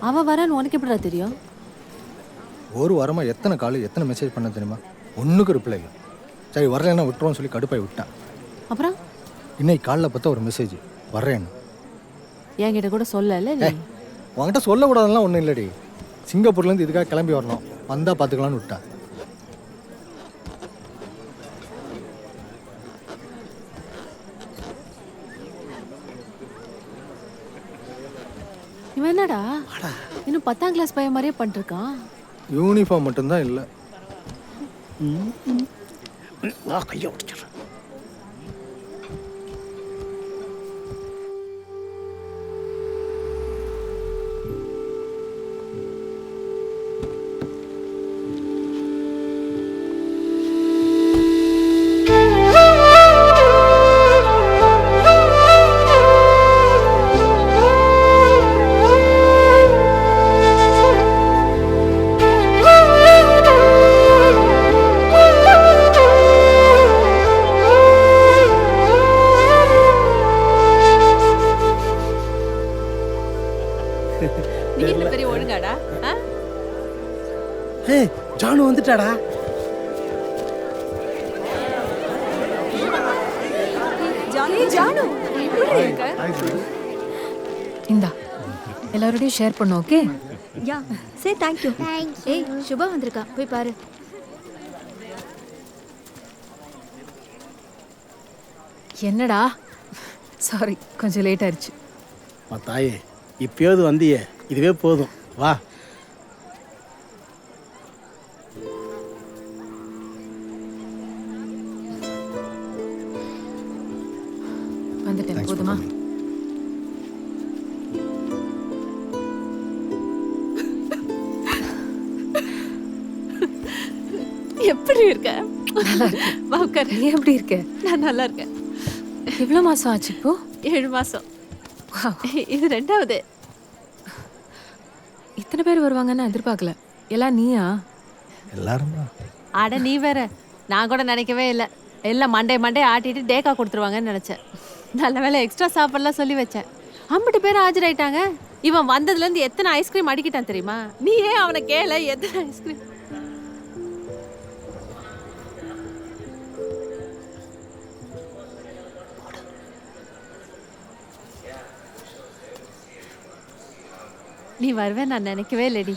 அவ வரான்னு உனக்கு எப்படிடா தெரியும்? ஒரு வாரமாக எத்தனை கால் எத்தனை மெசேஜ் பண்ண தெரியுமா? ஒன்றுக்கு ரிப்ளை இல்லை. சரி வரலன்னா விட்டுருவோன்னு சொல்லி கடுப்பாய் விட்டேன். அப்புறம் இன்னைக்கு காலைல பார்த்தா ஒரு மெசேஜ் வர்றேன்னு. என்கிட்ட கூட சொல்லல நீ. உன்கிட்ட சொல்லக்கூடாதுலாம் ஒன்றும் இல்லடி. சிங்கப்பூர்லேருந்து இதுக்காக கிளம்பி வரணும், வந்தால் பார்த்துக்கலான்னு விட்டேன். இவன் என்னடா இன்னும் 10ஆம் கிளாஸ் பையன் மாதிரியே பண்ணிருக்கான். யூனிஃபார்ம் மட்டும்தான் இல்லை. கையை உடைச்சிடுறேன். நீ என்ன பெரிய ஒழுங்காடா? ஏய் ஜானு வந்துட்டாடா. ஜானு இந்தா எல்லாரோடையும் ஷேர் பண்ணோம். Okay yeah say thank you. ஏய் சுபா வந்திருக்கா, போய் பாரு. என்னடா சாரி கொஞ்சம் லேட் ஆயிடுச்சு. தாயே இப்பயாவது வந்தியே, இதுவே போதும். வா. வந்துட்டேன் போதுமா? எப்படி இருக்க? வா உட்காரு. நீ எப்படி இருக்க? நான் நல்லா இருக்கேன். எவ்வளோ மாசம் ஆச்சு இப்போ? 7 மாசம். இது 2வது. இத்தனை பேர் வருவாங்கன்னு எதிர்பார்க்கல. எல்லாம் நீயா? எல்லாரும் தான். அட நீ வேற, நான் கூட நினைக்கவே இல்லை. எல்லாம் மண்டே ஆட்டிட்டு டேக்கா கொடுத்துருவாங்கன்னு நினைச்சேன். நல்ல வேலை எக்ஸ்ட்ரா சாப்பாடுலாம் சொல்லி வச்சேன். 50 பேர் ஆஜராயிட்டாங்க. இவன் வந்ததுலேருந்து எத்தனை ஐஸ்கிரீம் அடிக்கிட்டான் தெரியுமா? நீ ஏன் அவனை கேள எத்தனை ஐஸ்கிரீம். நீ வருவேன் நான் நினைக்கவே இல்லடி.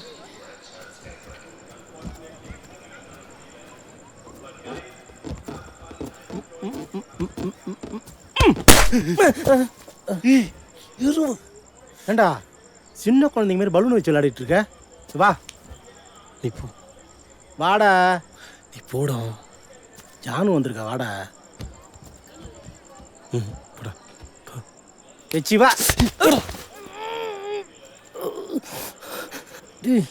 ஏண்டா சின்ன குழந்தைங்க மாதிரி பலூன் வச்சு விளையாடிட்டு இருக்க? வா நீ போ. வாடா நீ போடும். ஜானு வந்திருக்கா, வாடா. போடா வச்சு வா. டேய்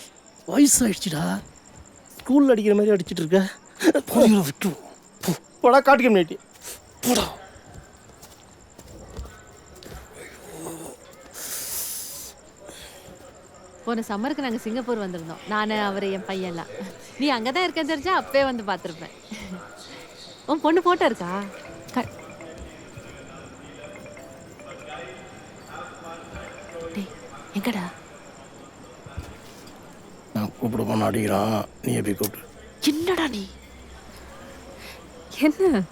வயசாயிடுச்சுடா, ஸ்கூலில் அடிக்கிற மாதிரி அடிச்சிட்டு இருக்க. விட்டு போடா, காட்டுக்க முன்னாடி போடா. போன சம்மருக்கு நாங்கள் சிங்கப்பூர் வந்திருந்தோம். நான் அவர் என் பையன்லாம். நீ அங்கே தான் இருக்கேன்னு தெரிஞ்சா அப்பவே வந்து பார்த்துருப்பேன். உன் பொண்ணு போட்டோ இருக்கா? டேய் எங்கடா? நான் கூப்பிட போன அடிக்கிறான், நீ எப்படி கூப்பிடு. என்னடா நீ? என்ன?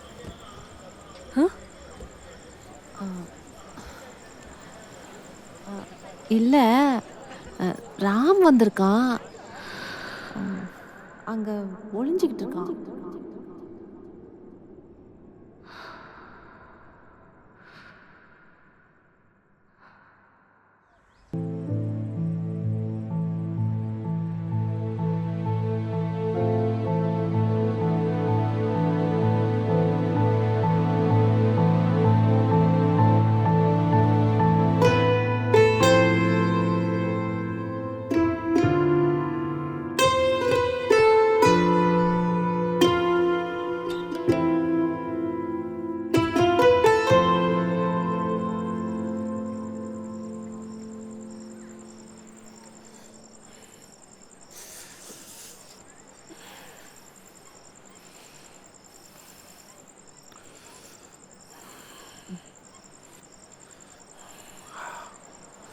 இல்லை, ராம் வந்திருக்கான். அங்கே ஒளிஞ்சிக்கிட்டு இருக்கான்.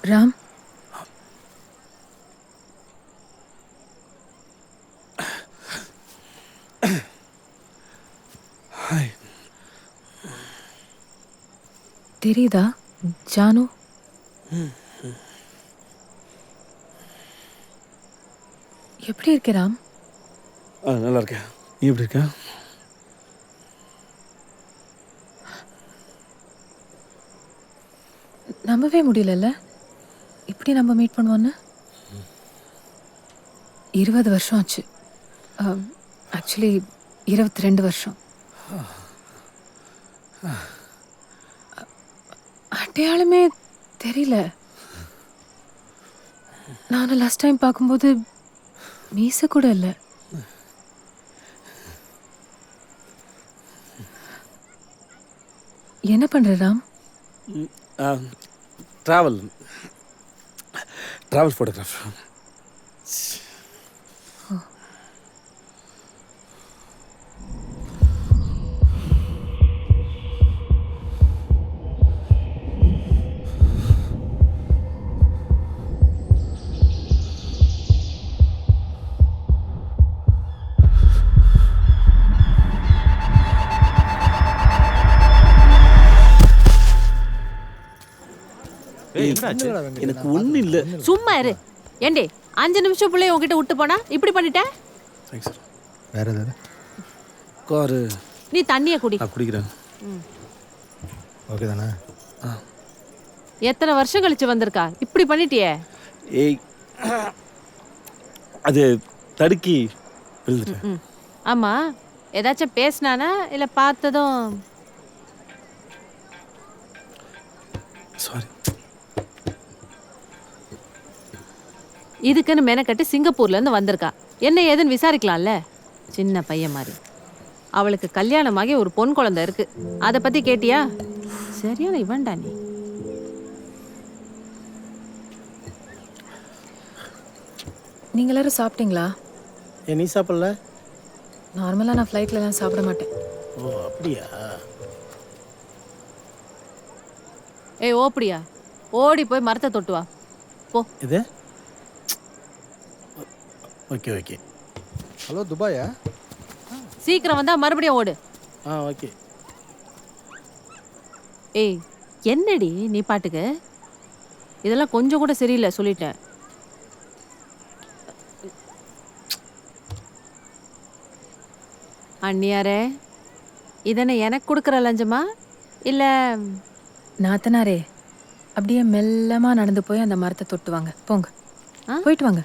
ராம் தெரியுதா ஜானு? எப்படி இருக்க ராம்? நல்லா இருக்கேன். நீ எப்படி இருக்க? நம்பவே முடியலல்ல இப்படி நம்ம மீட் பண்ணுவோன்னு. 20 வருஷம் ஆச்சு. ஆக்சுவலி 22 வருஷம். அடையாளமே தெரியல. நானும் லாஸ்ட் டைம் பார்க்கும்போது மீசை கூட இல்லை. என்ன பண்ற ராம்? Travel photograph. எனக்கு ஒன்றும் இல்லை. சும்மா இரு. ஏண்டி 5 நிமிஷம் பிள்ளைய உங்ககிட்ட விட்டு போனா இப்படி பண்ணிட்ட? வேற ஏதாவது காரு நீ தண்ணியை குடி. குடிக்கிறேன். ஓகே தானே? எத்தனை வருஷம் கழிச்சு வந்திருக்கா, இப்படி பண்ணிட்டியே? ஏய், அது தடுக்கி விழுந்துட்டேன். ஆமா, ஏதாச்சும் பேசினானா இல்லை பார்த்ததும்? சாரி. இதுக்குன்னு மெனக்கட்டு சிங்கப்பூர்ல இருந்து வந்திருக்கா. என்ன ஏதுன்னு விசாரிக்கலாம்ல. சின்ன பையன் மாதிரி. அவளுக்கு கல்யாணமாகி ஒரு பொன் குழந்தை இருக்கு. அதை பத்தி கேட்டியா? சரியான இவன்டா நீ. நீங்க எல்லாரும் சாப்பிட்டீங்களா? ஏன் நீ சாப்பிடல? நார்மலாக நான் ஃப்ளைட்லலாம் சாப்பிட மாட்டேன். ஓ அப்படியா? ஏய் ஓப்படியா, ஓடி போய் மரத்தை தொட்டு வா போ. இது ஓகே ஓகே. ஹலோ துபாயா? சீக்கிரம் வந்தா மறுபடியும் ஓடு. ஓகே. ஏய் என்னடி நீ பாட்டுக்கு? இதெல்லாம் கொஞ்சம் கூட சரியில்லை சொல்லிட்டேன். அண்ணியாரே, இதனை எனக்கு கொடுக்குற லஞ்சமா இல்லை? நாத்தனாரே, அப்படியே மெல்லமா நடந்து போய் அந்த மரத்தை தொட்டு வாங்க. போங்க, போயிட்டு வாங்க.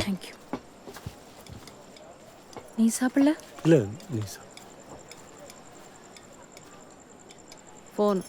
தேங்க்யூ. நீ சாப்பிடல? இல்லை நீ ஃபோன்.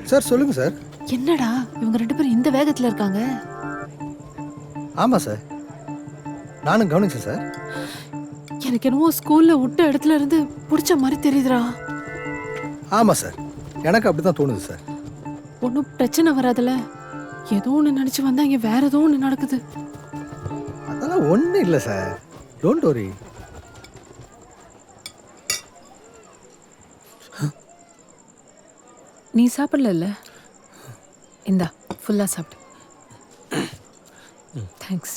சார் சொல்லுங்க சார். என்னடா இவங்க 2 பேரும் இந்த வேகத்துல இருக்காங்க? ஆமாம் சார், நானும் கவனிச்சேன் சார். எனக்கு என்னவோ ஸ்கூல்ல விட்ட இடத்துல இருந்து பிடிச்ச மாதிரி தெரியுதுடா. ஆமாம் சார், எனக்கு அப்படி தான் தோணுது சார். ஒன்றும் பிரச்சனை வராதுல்ல? ஏதோ ஒன்று நினச்சி வந்தா இங்கே வேற ஏதோ ஒன்று நடக்குது. அதெல்லாம் ஒன்றும் இல்லை சார், டோன்ட் வரி. நீ சாப்பிடல? இந்தா ஃபுல்லாக சாப்பிடு. தேங்க்ஸ்.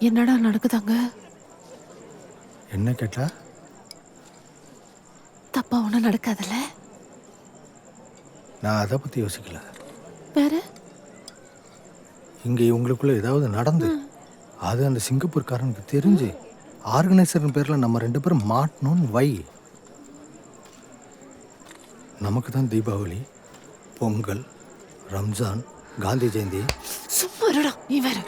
என்னடா நடக்குதாங்க? என்ன கேட்டா? தப்பா ஒன்றும் நடக்காதுல்ல? நான் அதை பற்றி யோசிக்கல. வேற? இங்கே இவங்களுக்குள்ள ஏதாவது நடந்து அது அந்த சிங்கப்பூர்காரனுக்கு தெரிஞ்சு ஆர்கனைசர்னு பேரில் நம்ம 2 பேரும் மாட்டணும்னு வை. நமக்கு தான் தீபாவளி, பொங்கல், ரம்ஜான், காந்தி ஜெயந்தி. சும்மா இருடா நீ வேற.